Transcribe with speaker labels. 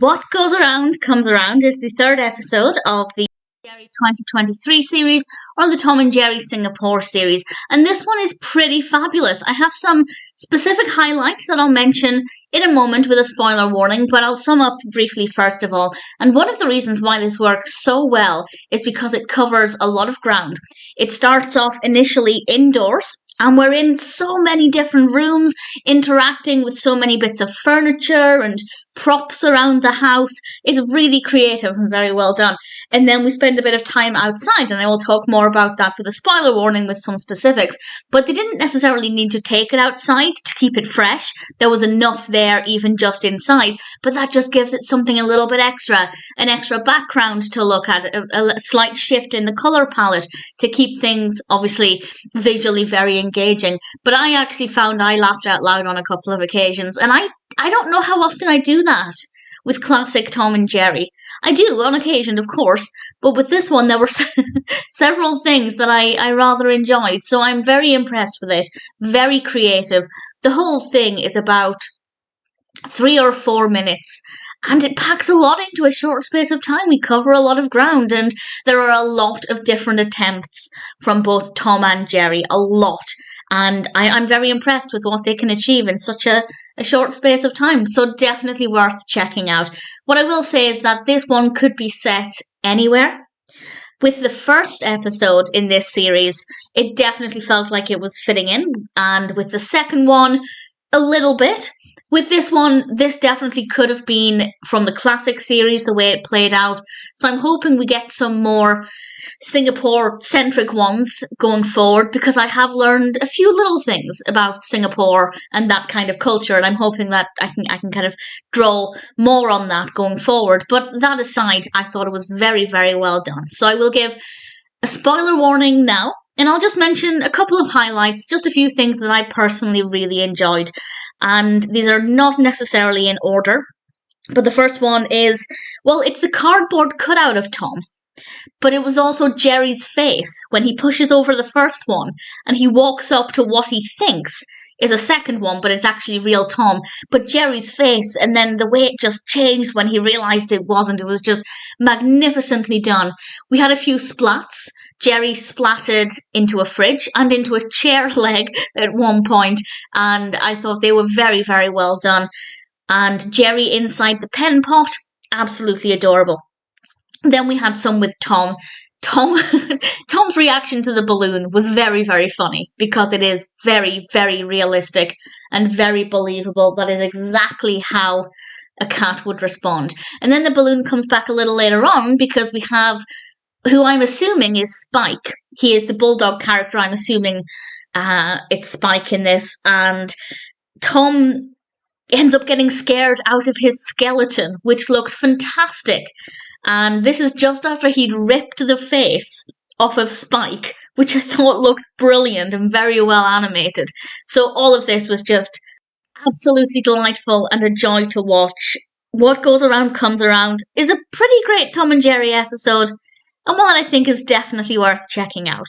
Speaker 1: What Goes Around Comes Around is the third episode of the Jerry 2023 series, or the Tom and Jerry Singapore series, and this one is pretty fabulous. I have some specific highlights that I'll mention in a moment with a spoiler warning, but I'll sum up briefly first of all. And one of the reasons why this works so well is because it covers a lot of ground. It starts off initially indoors, and we're in so many different rooms, interacting with so many bits of furniture and props around the house. It's really creative and very well done. And then we spend a bit of time outside, and I will talk more about that with a spoiler warning with some specifics. But they didn't necessarily need to take it outside to keep it fresh. There was enough there even just inside, but that just gives it something a little bit extra, an extra background to look at, a slight shift in the colour palette to keep things obviously visually very engaging. But I actually found I laughed out loud on a couple of occasions, and I don't know how often I do that with classic Tom and Jerry. I do, on occasion, of course, but with this one there were several things that I rather enjoyed, so I'm very impressed with it. Very creative. The whole thing is about 3 or 4 minutes, and it packs a lot into a short space of time. We cover a lot of ground, and there are a lot of different attempts from both Tom and Jerry, a lot. And I'm very impressed with what they can achieve in such a short space of time. So definitely worth checking out. What I will say is that this one could be set anywhere. With the first episode in this series, it definitely felt like it was fitting in. And with the second one, a little bit. With this one, this definitely could have been from the classic series, the way it played out. So I'm hoping we get some more Singapore-centric ones going forward, because I have learned a few little things about Singapore and that kind of culture, and I'm hoping that I can kind of draw more on that going forward. But that aside, I thought it was very, very well done. So I will give a spoiler warning now, and I'll just mention a couple of highlights, just a few things that I personally really enjoyed. And these are not necessarily in order, but the first one is, well, it's the cardboard cutout of Tom. But it was also Jerry's face when he pushes over the first one and he walks up to what he thinks is a second one, but it's actually real Tom. But Jerry's face, and then the way it just changed when he realised it wasn't, it was just magnificently done. We had a few splats. Jerry splattered into a fridge and into a chair leg at one point, and I thought they were very, very well done. And Jerry inside the pen pot, absolutely adorable. Then we had some with Tom. Tom's reaction to the balloon was very, very funny, because it is very, very realistic and very believable. That is exactly how a cat would respond. And then the balloon comes back a little later on, because we have who I'm assuming is Spike. He is the bulldog character. I'm assuming it's Spike in this. And Tom ends up getting scared out of his skeleton, which looked fantastic. And this is just after he'd ripped the face off of Spike, which I thought looked brilliant and very well animated. So all of this was just absolutely delightful and a joy to watch. What Goes Around Comes Around is a pretty great Tom and Jerry episode, and one that I think is definitely worth checking out.